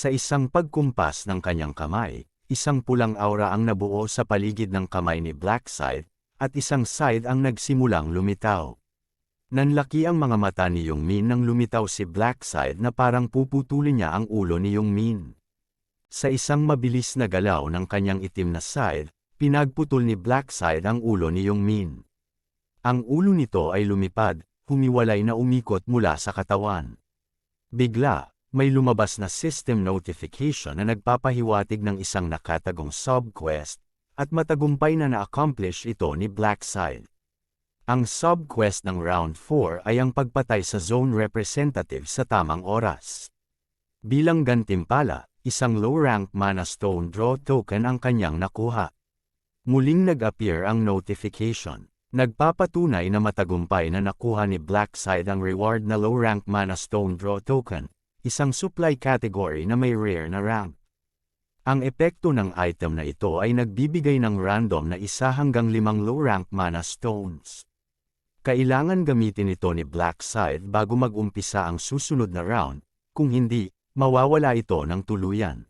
Sa isang pagkumpas ng kanyang kamay, isang pulang aura ang nabuo sa paligid ng kamay ni Blackside, at isang side ang nagsimulang lumitaw. Nanlaki ang mga mata ni Yongmin nang lumitaw si Blackside na parang puputulin niya ang ulo ni Yongmin. Sa isang mabilis na galaw ng kanyang itim na side, pinagputol ni Blackside ang ulo ni Yongmin. Ang ulo nito ay lumipad, humiwalay na umikot mula sa katawan. Bigla, may lumabas na system notification na nagpapahiwatig ng isang nakatagong sub-quest, at matagumpay na na-accomplish ito ni Blackside. Ang sub-quest ng Round 4 ay ang pagpatay sa zone representative sa tamang oras. Bilang gantimpala, isang low-rank mana stone draw token ang kanyang nakuha. Muling nag-appear ang notification. Nagpapatunay na matagumpay na nakuha ni Blackside ang reward na low-rank mana stone draw token, isang supply category na may rare na rank. Ang epekto ng item na ito ay nagbibigay ng random na 1 hanggang 5 low-rank mana stones. Kailangan gamitin ito ni Blackside bago mag-umpisa ang susunod na round, kung hindi, mawawala ito ng tuluyan.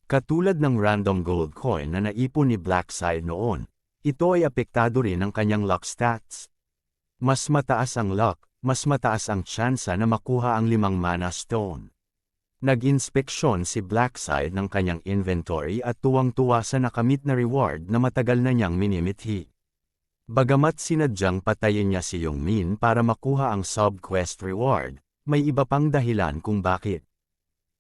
Katulad ng random gold coin na naipon ni Blackside noon, ito ay apektado rin ng kanyang luck stats. Mas mataas ang luck, mas mataas ang tsansa na makuha ang 5 mana stone. Nag-inspeksyon si Blackside ng kanyang inventory at tuwang-tuwa sa nakamit na reward na matagal na niyang minimithi. Bagamat sinadyang patayin niya si Yongmin para makuha ang sub-quest reward, may iba pang dahilan kung bakit.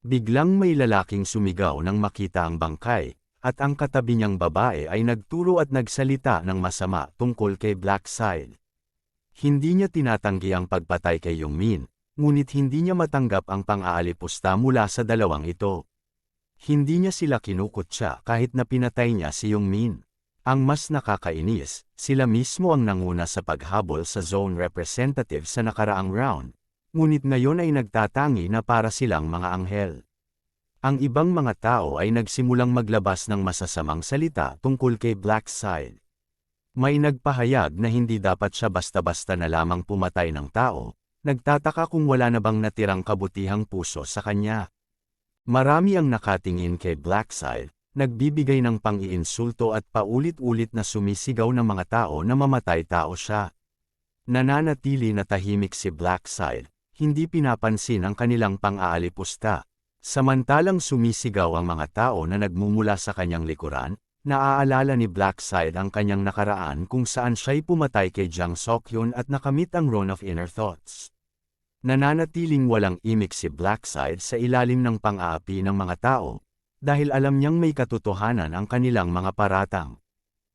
Biglang may lalaking sumigaw nang makita ang bangkay, at ang katabi niyang babae ay nagturo at nagsalita ng masama tungkol kay Blackside. Hindi niya tinatanggi ang pagpatay kay Yongmin, ngunit hindi niya matanggap ang pang-aalipusta mula sa dalawang ito. Hindi niya sila kinukutya kahit na pinatay niya si Yongmin. Ang mas nakakainis, sila mismo ang nanguna sa paghabol sa zone representative sa nakaraang round, ngunit ngayon ay nagtatangi na para silang mga anghel. Ang ibang mga tao ay nagsimulang maglabas ng masasamang salita tungkol kay Blackside. May nagpahayag na hindi dapat siya basta-basta na lamang pumatay ng tao, nagtataka kung wala na bang natirang kabutihang puso sa kanya. Marami ang nakatingin kay Blackside, nagbibigay ng pang-iinsulto at paulit-ulit na sumisigaw ng mga tao na mamatay tao siya. Nananatili na tahimik si Blackside, hindi pinapansin ang kanilang pang-aalipusta. Samantalang sumisigaw ang mga tao na nagmumula sa kanyang likuran, naaalala ni Blackside ang kanyang nakaraan kung saan siya'y pumatay kay Jang Seokhyun at nakamit ang Rune of Inner Thoughts. Nananatiling walang imik si Blackside sa ilalim ng pang-aapi ng mga tao, dahil alam niyang may katotohanan ang kanilang mga paratang.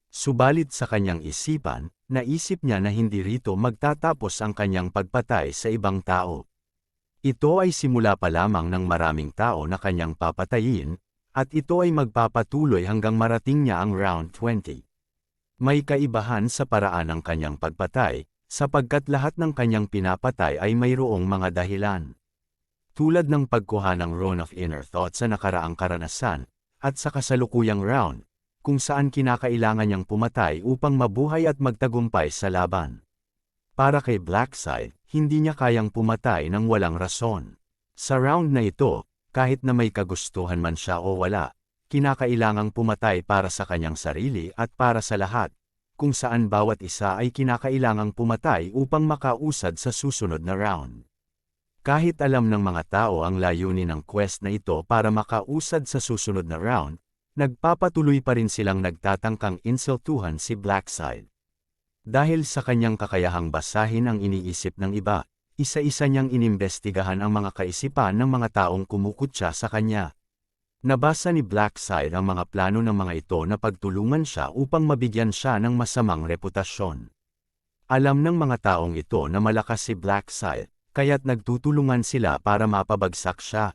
Subalit sa kanyang isipan, naisip niya na hindi rito magtatapos ang kanyang pagpatay sa ibang tao. Ito ay simula pa lamang ng maraming tao na kanyang papatayin, at ito ay magpapatuloy hanggang marating niya ang round 20. May kaibahan sa paraan ng kanyang pagpatay, sapagkat lahat ng kanyang pinapatay ay mayroong mga dahilan. Tulad ng pagkuha ng Rune of Inner Thoughts sa nakaraang karanasan, at sa kasalukuyang round, kung saan kinakailangan niyang pumatay upang mabuhay at magtagumpay sa laban. Para kay Blackside, hindi niya kayang pumatay ng walang rason. Sa round na ito, kahit na may kagustuhan man siya o wala, kinakailangang pumatay para sa kanyang sarili at para sa lahat, kung saan bawat isa ay kinakailangang pumatay upang makausad sa susunod na round. Kahit alam ng mga tao ang layunin ng quest na ito para makausad sa susunod na round, nagpapatuloy pa rin silang nagtatangkang insultuhan si Blackside. Dahil sa kanyang kakayahang basahin ang iniisip ng iba, isa-isa niyang inimbestigahan ang mga kaisipan ng mga taong kumukutya sa kanya. Nabasa ni Blackside ang mga plano ng mga ito na pagtulungan siya upang mabigyan siya ng masamang reputasyon. Alam ng mga taong ito na malakas si Blackside, kaya't nagtutulungan sila para mapabagsak siya.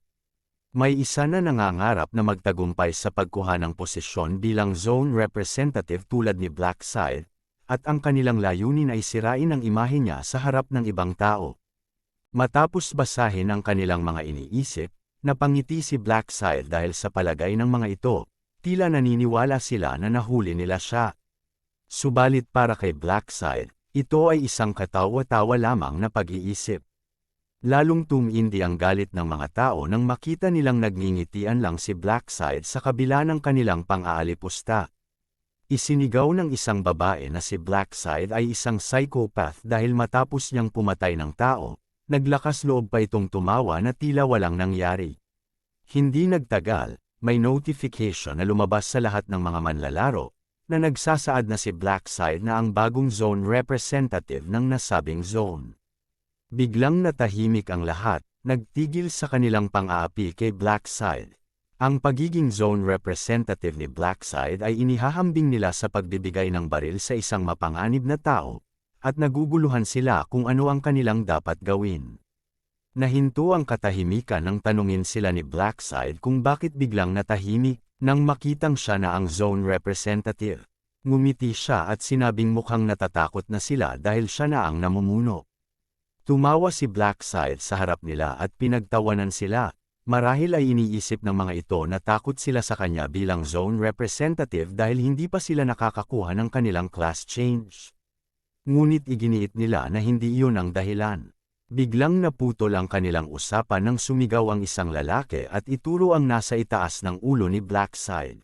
May isa na nangangarap na magtagumpay sa pagkuha ng posisyon bilang zone representative tulad ni Blackside, at ang kanilang layunin ay sirain ang imahe niya sa harap ng ibang tao. Matapos basahin ang kanilang mga iniisip, napangiti si Blackside dahil sa palagay ng mga ito, tila naniniwala sila na nahuli nila siya. Subalit para kay Blackside, ito ay isang katawa-tawa lamang na pag-iisip. Lalong tumindi ang galit ng mga tao nang makita nilang nagngingitian lang si Blackside sa kabila ng kanilang pang-aalipusta. Isinigaw ng isang babae na si Blackside ay isang psychopath dahil matapos niyang pumatay ng tao, naglakas loob pa itong tumawa na tila walang nangyari. Hindi nagtagal, may notification na lumabas sa lahat ng mga manlalaro, na nagsasaad na si Blackside na ang bagong zone representative ng nasabing zone. Biglang natahimik ang lahat, nagtigil sa kanilang pang-aapi kay Blackside. Ang pagiging zone representative ni Blackside ay inihahambing nila sa pagbibigay ng baril sa isang mapanganib na tao, at naguguluhan sila kung ano ang kanilang dapat gawin. Nahinto ang katahimikan nang tanungin sila ni Blackside kung bakit biglang natahimik, nang makitang siya na ang zone representative. Ngumiti siya at sinabing mukhang natatakot na sila dahil siya na ang namumuno. Tumawa si Blackside sa harap nila at pinagtawanan sila, marahil ay iniisip ng mga ito na takot sila sa kanya bilang zone representative dahil hindi pa sila nakakakuha ng kanilang class change. Ngunit iginiit nila na hindi iyon ang dahilan. Biglang naputol ang kanilang usapan nang sumigaw ang isang lalaki at ituro ang nasa itaas ng ulo ni Blackside.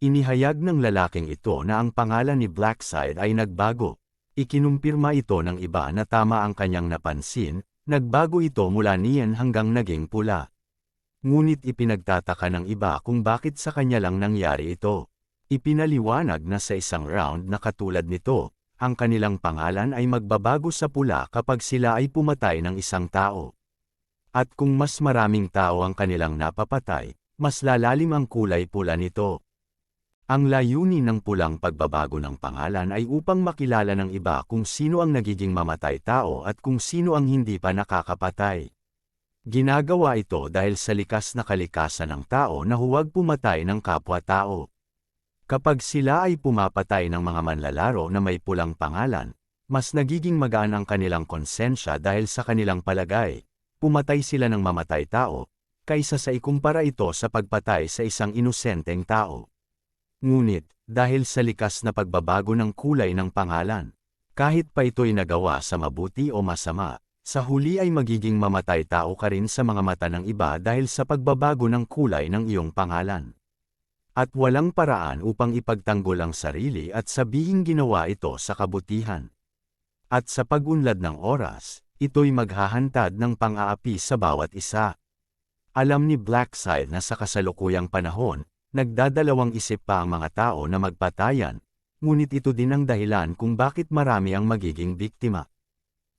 Inihayag ng lalaking ito na ang pangalan ni Blackside ay nagbago. Ikinumpirma ito ng iba na tama ang kanyang napansin, nagbago ito mula niyan hanggang naging pula. Ngunit ipinagtataka ng iba kung bakit sa kanya lang nangyari ito. Ipinaliwanag na sa isang round na katulad nito, ang kanilang pangalan ay magbabago sa pula kapag sila ay pumatay ng isang tao. At kung mas maraming tao ang kanilang napapatay, mas lalalim ang kulay pula nito. Ang layunin ng pulang pagbabago ng pangalan ay upang makilala ng iba kung sino ang nagiging mamatay tao at kung sino ang hindi pa nakakapatay. Ginagawa ito dahil sa likas na kalikasan ng tao na huwag pumatay ng kapwa-tao. Kapag sila ay pumapatay ng mga manlalaro na may pulang pangalan, mas nagiging magaan ang kanilang konsensya dahil sa kanilang palagay, pumatay sila ng mamatay tao, kaysa sa ikumpara ito sa pagpatay sa isang inosenteng tao. Ngunit, dahil sa likas na pagbabago ng kulay ng pangalan, kahit pa ito'y nagawa sa mabuti o masama, sa huli ay magiging mamatay tao ka rin sa mga mata ng iba dahil sa pagbabago ng kulay ng iyong pangalan. At walang paraan upang ipagtanggol ang sarili at sabihing ginawa ito sa kabutihan. At sa pag-unlad ng oras, ito'y maghahantad ng pang-aapi sa bawat isa. Alam ni Blackside na sa kasalukuyang panahon, nagdadalawang isip pa ang mga tao na magpatayan, ngunit ito din ang dahilan kung bakit marami ang magiging biktima.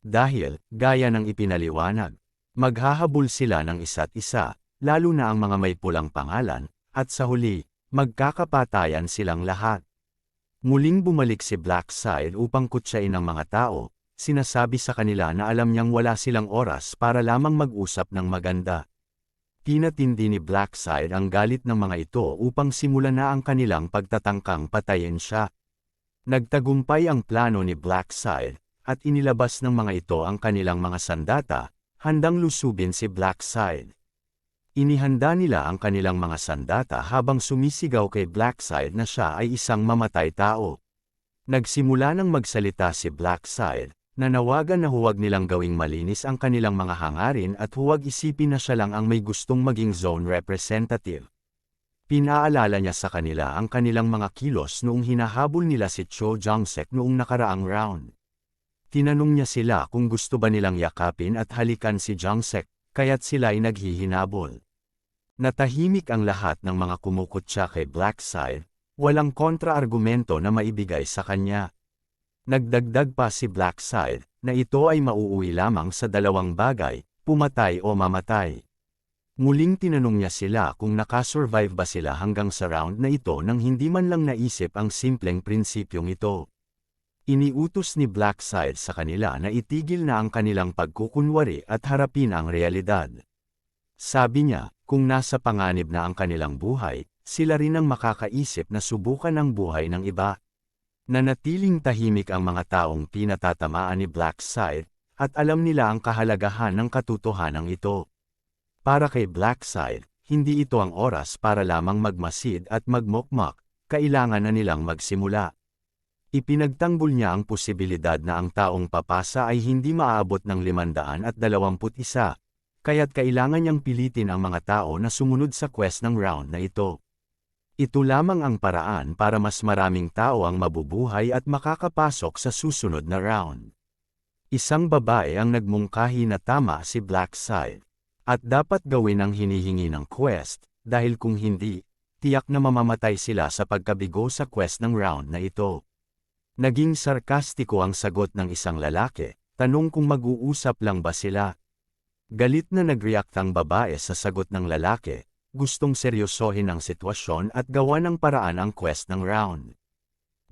Dahil, gaya ng ipinaliwanag, maghahabol sila ng isa't isa, lalo na ang mga may pulang pangalan, at sa huli, magkakapatayan silang lahat. Muling bumalik si Blackside upang kutsain ang mga tao, sinasabi sa kanila na alam niyang wala silang oras para lamang mag-usap ng maganda. Tinatindi ni Blackside ang galit ng mga ito upang simulan na ang kanilang pagtatangkang patayin siya. Nagtagumpay ang plano ni Blackside, at inilabas ng mga ito ang kanilang mga sandata, handang lusubin si Blackside. Inihanda nila ang kanilang mga sandata habang sumisigaw kay Blackside na siya ay isang mamatay tao. Nagsimula nang magsalita si Blackside, nanawagan na huwag nilang gawing malinis ang kanilang mga hangarin at huwag isipin na siya lang ang may gustong maging zone representative. Pinaalala niya sa kanila ang kanilang mga kilos noong hinahabol nila si Cho Jong-sek noong nakaraang round. Tinanong niya sila kung gusto ba nilang yakapin at halikan si Jong-sek, kaya't sila ay naghihinabol. Natahimik ang lahat ng mga kumukutya kay Blackside, walang kontra-argumento na maibigay sa kanya. Nagdagdag pa si Blackside, na ito ay mauuwi lamang sa dalawang bagay, pumatay o mamatay. Muling tinanong niya sila kung nakasurvive ba sila hanggang sa round na ito nang hindi man lang naisip ang simpleng prinsipyong ito. Iniutos ni Blackside sa kanila na itigil na ang kanilang pagkukunwari at harapin ang realidad. Sabi niya, kung nasa panganib na ang kanilang buhay, sila rin ang makakaisip na subukan ang buhay ng iba. Nanatiling tahimik ang mga taong pinatatamaan ni Blackside, at alam nila ang kahalagahan ng katotohanan ito. Para kay Blackside, hindi ito ang oras para lamang magmasid at magmokmak, kailangan na nilang magsimula. Ipinagtanggol niya ang posibilidad na ang taong papasa ay hindi maaabot ng 521, kaya't kailangan niyang pilitin ang mga tao na sumunod sa quest ng round na ito. Ito lamang ang paraan para mas maraming tao ang mabubuhay at makakapasok sa susunod na round. Isang babae ang nagmungkahi na tama si Blackside, at dapat gawin ang hinihingi ng quest, dahil kung hindi, tiyak na mamamatay sila sa pagkabigo sa quest ng round na ito. Naging sarkastiko ang sagot ng isang lalaki, tanong kung mag-uusap lang ba sila. Galit na nag-react ang babae sa sagot ng lalaki, gustong seryosohin ang sitwasyon at gawa ng paraan ang quest ng round.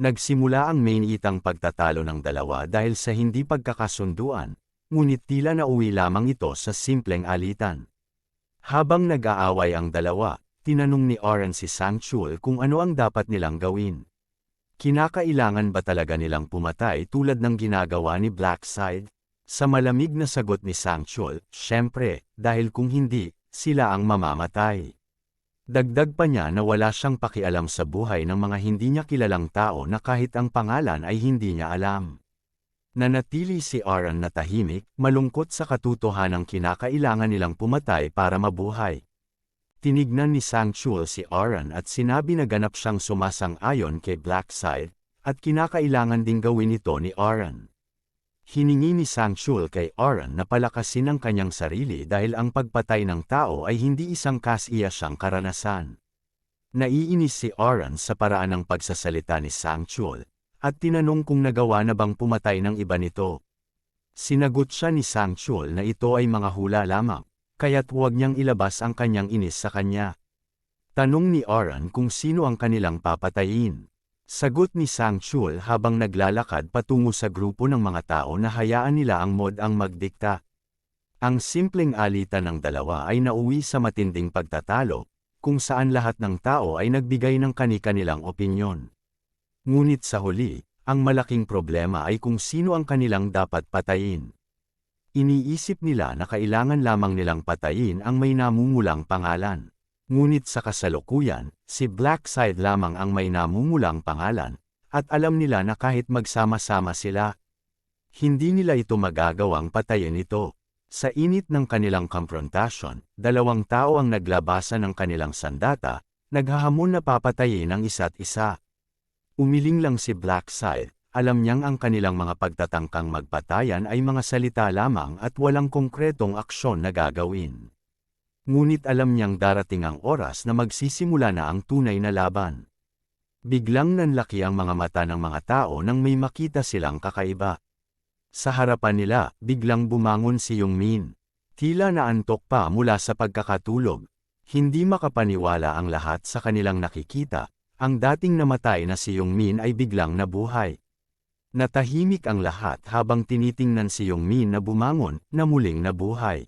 Nagsimula ang mainiitang pagtatalo ng dalawa dahil sa hindi pagkakasunduan, ngunit tila nauwi lamang ito sa simpleng alitan. Habang nag-aaway ang dalawa, tinanong ni Oren si Sangchul kung ano ang dapat nilang gawin. Kinakailangan ba talaga nilang pumatay tulad ng ginagawa ni Blackside? Sa malamig na sagot ni Sangchul, syempre, dahil kung hindi, sila ang mamamatay. Dagdag pa niya na wala siyang pakialam sa buhay ng mga hindi niya kilalang tao na kahit ang pangalan ay hindi niya alam. Nanatili si Oren na tahimik, malungkot sa katotohanang kinakailangan nilang pumatay para mabuhay. Tinignan ni Sangchul si Oren at sinabi na ganap siyang sumasang-ayon kay Blackside, at kinakailangan ding gawin ito ni Oren. Hiningi ni Sangchul kay Oren na palakasin ang kanyang sarili dahil ang pagpatay ng tao ay hindi isang kasiyasang karanasan. Naiinis si Oren sa paraan ng pagsasalita ni Sangchul, at tinanong kung nagawa na bang pumatay ng iba nito. Sinagot siya ni Sangchul na ito ay mga hula lamang, kaya't huwag niyang ilabas ang kanyang inis sa kanya. Tanong ni Oren kung sino ang kanilang papatayin. Sagot ni Sangchul habang naglalakad patungo sa grupo ng mga tao na hayaan nila ang mod ang magdikta. Ang simpleng alitan ng dalawa ay nauwi sa matinding pagtatalo, kung saan lahat ng tao ay nagbigay ng kani-kanilang opinyon. Ngunit sa huli, ang malaking problema ay kung sino ang kanilang dapat patayin. Iniisip nila na kailangan lamang nilang patayin ang may namumulang pangalan. Ngunit sa kasalukuyan, si Blackside lamang ang may namumulang pangalan, at alam nila na kahit magsama-sama sila, hindi nila ito magagawang patayin ito. Sa init ng kanilang konfrontasyon, dalawang tao ang naglabasan ng kanilang sandata, naghahamon na papatayin ang isa't isa. Umiling lang si Blackside. Alam niyang ang kanilang mga pagtatangkang magpatayan ay mga salita lamang at walang konkretong aksyon na gagawin. Ngunit alam niyang darating ang oras na magsisimula na ang tunay na laban. Biglang nanlaki ang mga mata ng mga tao nang may makita silang kakaiba. Sa harapan nila, biglang bumangon si Yongmin. Tila naantok pa mula sa pagkakatulog. Hindi makapaniwala ang lahat sa kanilang nakikita. Ang dating namatay na si Yongmin ay biglang nabuhay. Natahimik ang lahat habang tinitingnan si Yongmin na bumangon, na muling nabuhay.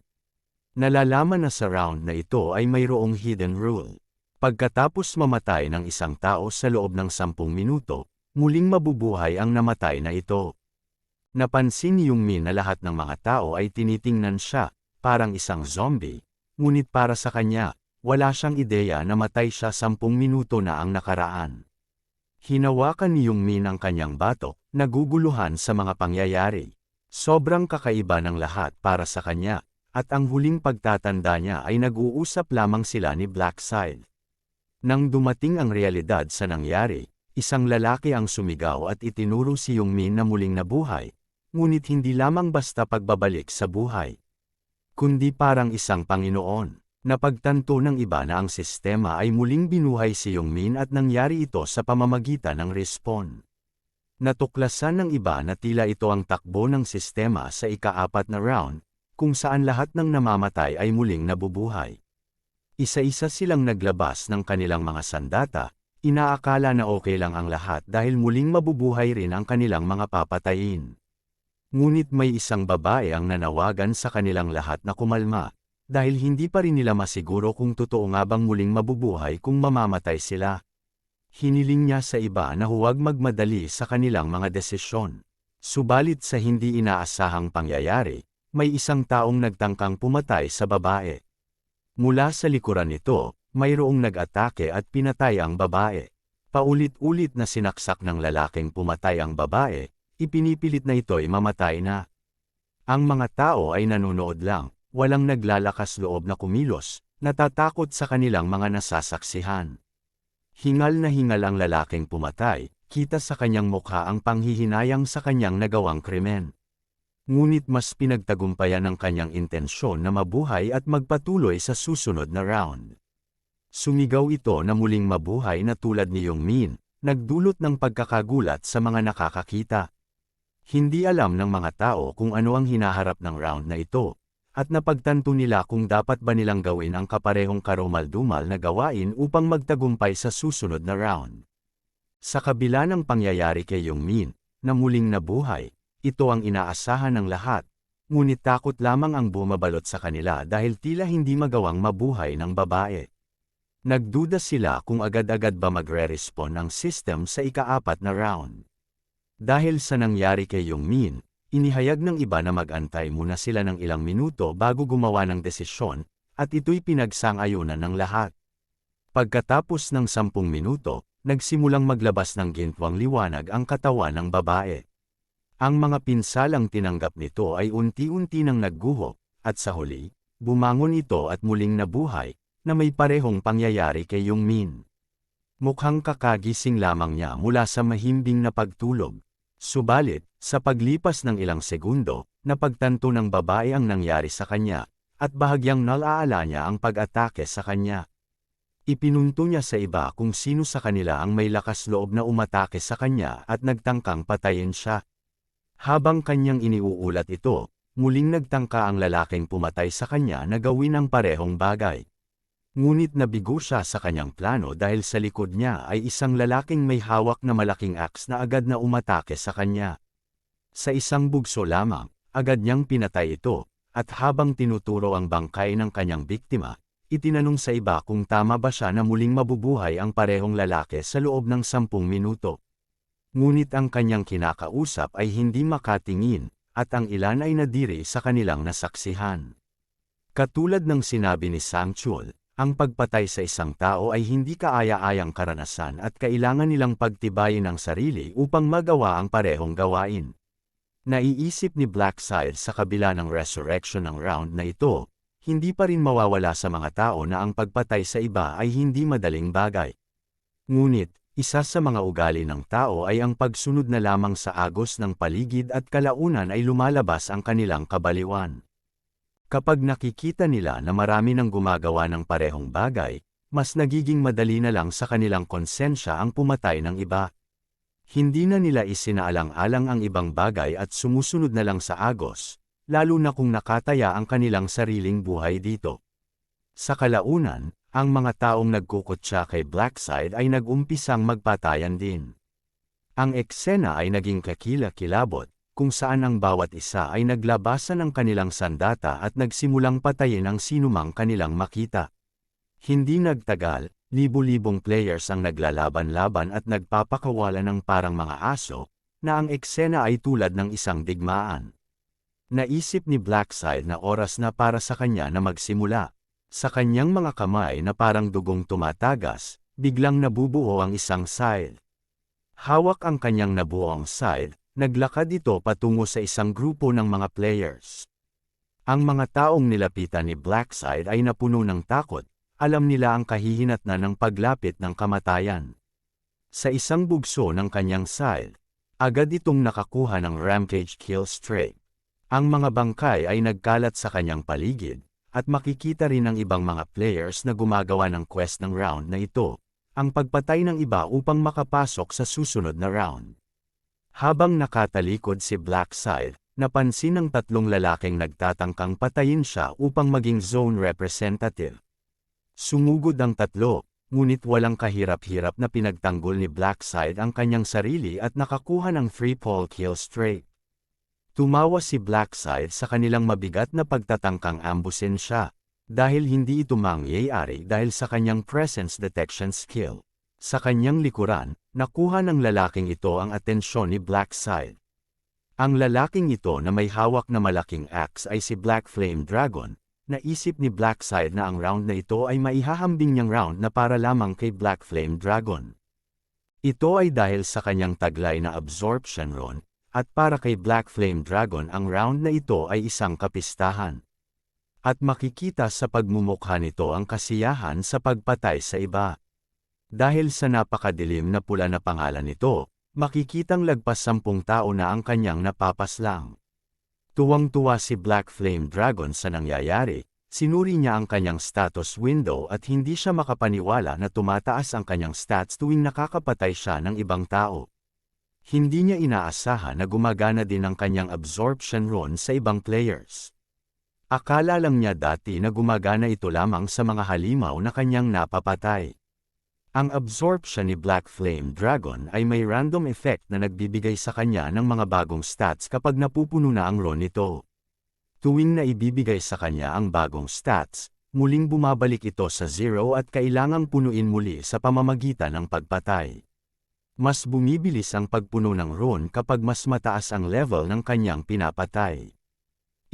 Nalalaman na sa round na ito ay mayroong hidden rule. Pagkatapos mamatay ng isang tao sa loob ng 10 minuto, muling mabubuhay ang namatay na ito. Napansin ni Yongmin na lahat ng mga tao ay tinitingnan siya, parang isang zombie, ngunit para sa kanya, wala siyang ideya na matay siya 10 minuto na ang nakaraan. Hinawakan ni Yongmin ang kanyang batok, naguguluhan sa mga pangyayari. Sobrang kakaiba ng lahat para sa kanya, at ang huling pagtatanda niya ay nag-uusap lamang sila ni Blackside. Nang dumating ang realidad sa nangyari, isang lalaki ang sumigaw at itinuro si Yongmin na muling nabuhay, ngunit hindi lamang basta pagbabalik sa buhay, kundi parang isang Panginoon. Napagtanto ng iba na ang sistema ay muling binuhay si Yongmin at nangyari ito sa pamamagitan ng respawn. Natuklasan ng iba na tila ito ang takbo ng sistema sa ika-4 na round, kung saan lahat ng namamatay ay muling nabubuhay. Isa-isa silang naglabas ng kanilang mga sandata, inaakala na okay lang ang lahat dahil muling mabubuhay rin ang kanilang mga papatayin. Ngunit may isang babae ang nanawagan sa kanilang lahat na kumalma, dahil hindi pa rin nila masiguro kung totoo nga bang muling mabubuhay kung mamamatay sila. Hiniling niya sa iba na huwag magmadali sa kanilang mga desisyon. Subalit sa hindi inaasahang pangyayari, may isang taong nagtangkang pumatay sa babae. Mula sa likuran nito, mayroong nag-atake at pinatay ang babae. Paulit-ulit na sinaksak ng lalaking pumatay ang babae, ipinipilit na ito'y mamatay na. Ang mga tao ay nanonood lang, walang naglalakas loob na kumilos, natatakot sa kanilang mga nasasaksihan. Hingal na hingal ang lalaking pumatay, kita sa kanyang mukha ang panghihinayang sa kanyang nagawang krimen. Ngunit mas pinagtagumpayan ng kanyang intensyon na mabuhay at magpatuloy sa susunod na round. Sumigaw ito na muling mabuhay na tulad ni Yongmin, nagdulot ng pagkakagulat sa mga nakakakita. Hindi alam ng mga tao kung ano ang hinaharap ng round na ito, at napagtanto nila kung dapat ba nilang gawin ang kaparehong karumal-dumal na gawain upang magtagumpay sa susunod na round. Sa kabila ng pangyayari kay Yongmin, na muling nabuhay, ito ang inaasahan ng lahat, ngunit takot lamang ang bumabalot sa kanila dahil tila hindi magawang mabuhay ng babae. Nagduda sila kung agad-agad ba magre-respond ang system sa ika-4 na round. Dahil sa nangyari kay Yongmin, inihayag ng iba na mag-antay muna sila ng ilang minuto bago gumawa ng desisyon, at ito'y pinagsang-ayunan ng lahat. Pagkatapos ng 10 minuto, nagsimulang maglabas ng gintwang liwanag ang katawan ng babae. Ang mga pinsalang tinanggap nito ay unti-unti nang nagguho, at sa huli, bumangon ito at muling nabuhay, na may parehong pangyayari kay Yongmin. Mukhang kakagising lamang niya mula sa mahimbing na pagtulog. Subalit, sa paglipas ng ilang segundo, napagtanto ng babae ang nangyari sa kanya, at bahagyang nalaala niya ang pag-atake sa kanya. Ipinunto niya sa iba kung sino sa kanila ang may lakas loob na umatake sa kanya at nagtangkang patayin siya. Habang kanyang iniuulat ito, muling nagtangka ang lalaking pumatay sa kanya na gawin ang parehong bagay. Ngunit nabigo siya sa kanyang plano dahil sa likod niya ay isang lalaking may hawak na malaking axe na agad na umatake sa kanya. Sa isang bugso lamang, agad niyang pinatay ito, at habang tinuturo ang bangkay ng kanyang biktima, itinanong sa iba kung tama ba siya na muling mabubuhay ang parehong lalaki sa loob ng 10 minuto. Ngunit ang kanyang kinakausap ay hindi makatingin, at ang ilan ay nadiri sa kanilang nasaksihan. Katulad ng sinabi ni Sang Chul, ang pagpatay sa isang tao ay hindi kaaya-ayang karanasan at kailangan nilang pagtibayin ang sarili upang magawa ang parehong gawain. Naiisip ni Blackside sa kabila ng resurrection ng round na ito, hindi pa rin mawawala sa mga tao na ang pagpatay sa iba ay hindi madaling bagay. Ngunit, isa sa mga ugali ng tao ay ang pagsunod na lamang sa agos ng paligid at kalaunan ay lumalabas ang kanilang kabaliwan. Kapag nakikita nila na marami nang gumagawa ng parehong bagay, mas nagiging madali na lang sa kanilang konsensya ang pumatay ng iba. Hindi na nila isinaalang-alang ang ibang bagay at sumusunod na lang sa agos, lalo na kung nakataya ang kanilang sariling buhay dito. Sa kalaunan, ang mga taong nagkukutya kay Blackside ay nag-umpisang magpatayan din. Ang eksena ay naging kakila-kilabot, kung saan ang bawat isa ay naglabasan ng kanilang sandata at nagsimulang patayin ang sinumang kanilang makita. Hindi nagtagal, libu-libong players ang naglalaban-laban at nagpapakawala ng parang mga aso, na ang eksena ay tulad ng isang digmaan. Naisip ni Blackside na oras na para sa kanya na magsimula. Sa kanyang mga kamay na parang dugong tumatagas, biglang nabubuo ang isang scythe. Hawak ang kanyang nabuong scythe, naglakad ito patungo sa isang grupo ng mga players. Ang mga taong nilapitan ni Blackside ay napuno ng takot, alam nila ang kahihinatnan ng paglapit ng kamatayan. Sa isang bugso ng kanyang scythe, agad itong nakakuha ng rampage kill streak. Ang mga bangkay ay nagkalat sa kanyang paligid, at makikita rin ng ibang mga players na gumagawa ng quest ng round na ito, ang pagpatay ng iba upang makapasok sa susunod na round. Habang nakatalikod si Blackside, napansin ng 3 lalaking nagtatangkang patayin siya upang maging zone representative. Sumugod ang 3, ngunit walang kahirap-hirap na pinagtanggol ni Blackside ang kanyang sarili at nakakuha ng 3-pole kill streak. Tumawa si Blackside sa kanilang mabigat na pagtatangkang ambusin siya, dahil hindi ito mangyayari dahil sa kanyang presence detection skill. Sa kanyang likuran, nakuha ng lalaking ito ang atensyon ni Blackside. Ang lalaking ito na may hawak na malaking axe ay si Black Flame Dragon. Naisip ni Blackside na ang round na ito ay maihahambing niyang round na para lamang kay Black Flame Dragon. Ito ay dahil sa kanyang taglay na absorption rune, at para kay Black Flame Dragon ang round na ito ay isang kapistahan. At makikita sa pagmumukha nito ang kasiyahan sa pagpatay sa iba. Dahil sa napakadilim na pula na pangalan nito, makikitang lagpas 10 tao na ang kanyang napapaslang. Tuwang-tuwa si Black Flame Dragon sa nangyayari. Sinuri niya ang kanyang status window at hindi siya makapaniwala na tumataas ang kanyang stats tuwing nakakapatay siya ng ibang tao. Hindi niya inaasahan na gumagana din ang kanyang absorption rune sa ibang players. Akala lang niya dati na gumagana ito lamang sa mga halimaw na kanyang napapatay. Ang absorption ni Black Flame Dragon ay may random effect na nagbibigay sa kanya ng mga bagong stats kapag napupuno na ang rune nito. Tuwing na ibibigay sa kanya ang bagong stats, muling bumabalik ito sa 0 at kailangang punuin muli sa pamamagitan ng pagpatay. Mas bumibilis ang pagpuno ng rune kapag mas mataas ang level ng kanyang pinapatay.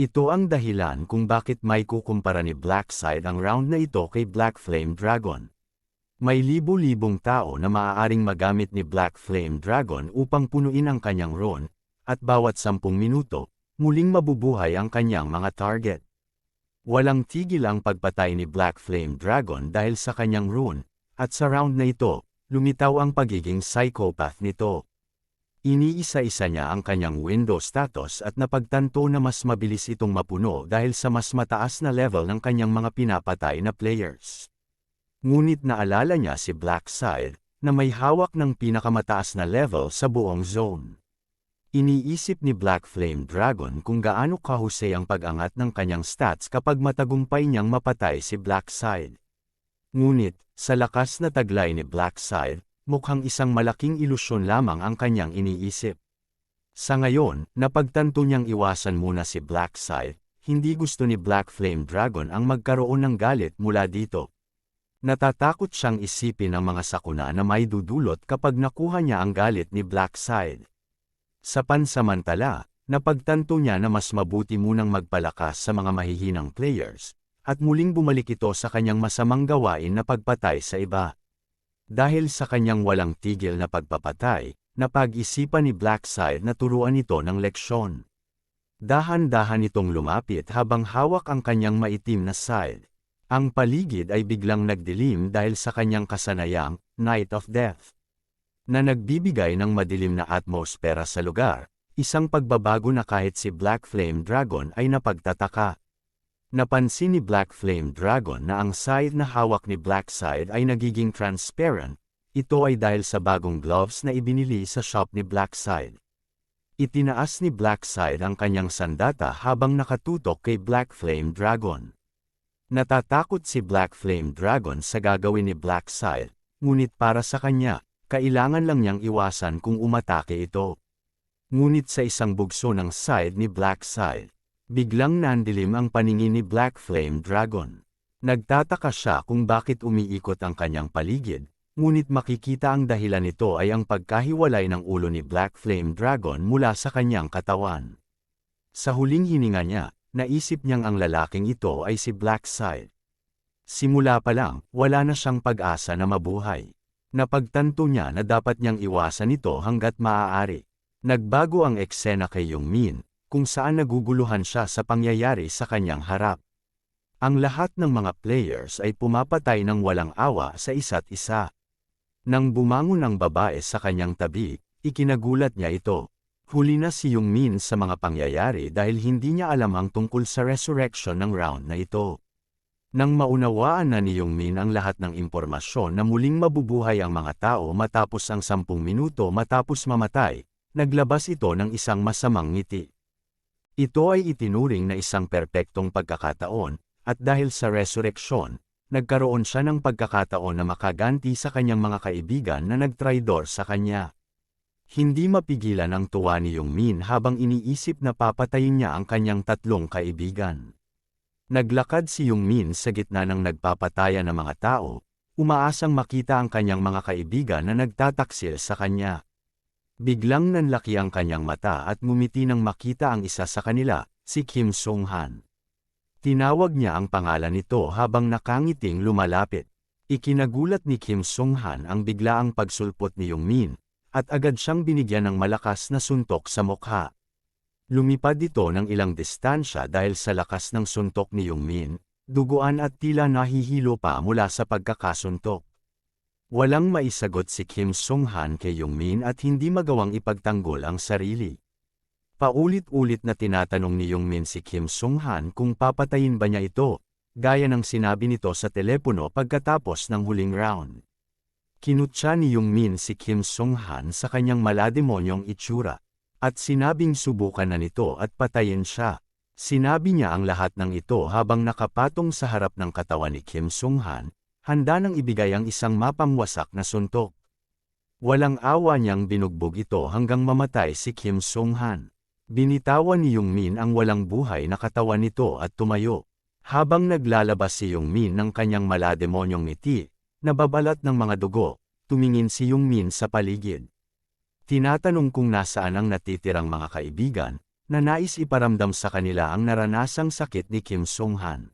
Ito ang dahilan kung bakit may kukumpara ni Blackside ang round na ito kay Black Flame Dragon. May libo-libong tao na maaaring magamit ni Black Flame Dragon upang punuin ang kanyang rune, at bawat 10 minuto, muling mabubuhay ang kanyang mga target. Walang tigil ang pagpatay ni Black Flame Dragon dahil sa kanyang rune, at sa round na ito, lumitaw ang pagiging psychopath nito. Iniisa-isa niya ang kanyang window status at napagtanto na mas mabilis itong mapuno dahil sa mas mataas na level ng kanyang mga pinapatay na players. Ngunit naalala niya si Blackside, na may hawak ng pinakamataas na level sa buong zone. Iniisip ni Black Flame Dragon kung gaano kahusay ang pag-angat ng kanyang stats kapag matagumpay niyang mapatay si Blackside. Ngunit, sa lakas na taglay ni Blackside, mukhang isang malaking ilusyon lamang ang kanyang iniisip. Sa ngayon, napagtanto niyang iwasan muna si Blackside, hindi gusto ni Black Flame Dragon ang magkaroon ng galit mula dito. Natatakot siyang isipin ang mga sakuna na may dudulot kapag nakuha niya ang galit ni Blackside. Sa pansamantala, napagtanto niya na mas mabuti munang magpalakas sa mga mahihinang players, at muling bumalik ito sa kanyang masamang gawain na pagpatay sa iba. Dahil sa kanyang walang tigil na pagpapatay, napag-isipan ni Blackside na turuan ito ng leksyon. Dahan-dahan itong lumapit habang hawak ang kanyang maitim na scythe. Ang paligid ay biglang nagdilim dahil sa kanyang kasanayang Night of Death, na nagbibigay ng madilim na atmosfera sa lugar, isang pagbabago na kahit si Black Flame Dragon ay napagtataka. Napansin ni Black Flame Dragon na ang scythe na hawak ni Blackside ay nagiging transparent, ito ay dahil sa bagong gloves na ibinili sa shop ni Blackside. Itinaas ni Blackside ang kanyang sandata habang nakatutok kay Black Flame Dragon. Natatakot si Black Flame Dragon sa gagawin ni Blackside, ngunit para sa kanya, kailangan lang niyang iwasan kung umatake ito. Ngunit sa isang bugso ng scythe ni Blackside, biglang nandilim ang paningin ni Black Flame Dragon. Nagtataka siya kung bakit umiikot ang kanyang paligid, ngunit makikita ang dahilan nito ay ang pagkahiwalay ng ulo ni Black Flame Dragon mula sa kanyang katawan. Sa huling hininga niya, naisip niyang ang lalaking ito ay si Blackside. Simula pa lang, wala na siyang pag-asa na mabuhay. Napagtanto niya na dapat niyang iwasan ito hanggat maaari. Nagbago ang eksena kay Yongmin, kung saan naguguluhan siya sa pangyayari sa kanyang harap. Ang lahat ng mga players ay pumapatay ng walang awa sa isa't isa. Nang bumangon ang babae sa kanyang tabi, ikinagulat niya ito. Huli na si Yongmin sa mga pangyayari dahil hindi niya alam ang tungkol sa resurrection ng round na ito. Nang maunawaan na ni Yongmin ang lahat ng impormasyon na muling mabubuhay ang mga tao matapos ang 10 minuto matapos mamatay, naglabas ito ng isang masamang ngiti. Ito ay itinuring na isang perpektong pagkakataon, at dahil sa resurrection, nagkaroon siya ng pagkakataon na makaganti sa kanyang mga kaibigan na nagtraidor sa kanya. Hindi mapigilan ang tuwa ni Yongmin habang iniisip na papatayin niya ang kanyang 3 kaibigan. Naglakad si Yongmin sa gitna ng nagpapatayan ng mga tao, umaasang makita ang kanyang mga kaibigan na nagtataksil sa kanya. Biglang nanlaki ang kanyang mata at ngumiti nang makita ang isa sa kanila, si Kim Song-han. Tinawag niya ang pangalan nito habang nakangiting lumalapit. Ikinagulat ni Kim Sung-han ang biglaang pagsulpot ni Yongmin, at agad siyang binigyan ng malakas na suntok sa mukha. Lumipad ito ng ilang distansya dahil sa lakas ng suntok ni Yongmin, duguan at tila nahihilo pa mula sa pagkakasuntok. Walang maisagot si Kim Sung-han kay Yongmin at hindi magawang ipagtanggol ang sarili. Paulit-ulit na tinatanong ni Yongmin si Kim Sung-han kung papatayin ba niya ito, gaya ng sinabi nito sa telepono pagkatapos ng huling round. Kinutya ni Yongmin si Kim Sung-han sa kanyang malademonyong itsura, at sinabing subukan na nito at patayin siya. Sinabi niya ang lahat ng ito habang nakapatong sa harap ng katawan ni Kim Sung-han, handa nang ibigay ang isang mapangwasak na suntok. Walang awa niyang binugbog ito hanggang mamatay si Kim Sung-han. Binitawan ni Yongmin ang walang buhay na katawan nito at tumayo. Habang naglalabas si Yongmin ng kanyang malademonyong ngiti, nababalat ng mga dugo, tumingin si Yongmin sa paligid. Tinatanong kung nasaan ang natitirang mga kaibigan, na nais iparamdam sa kanila ang naranasang sakit ni Kim Sung-han.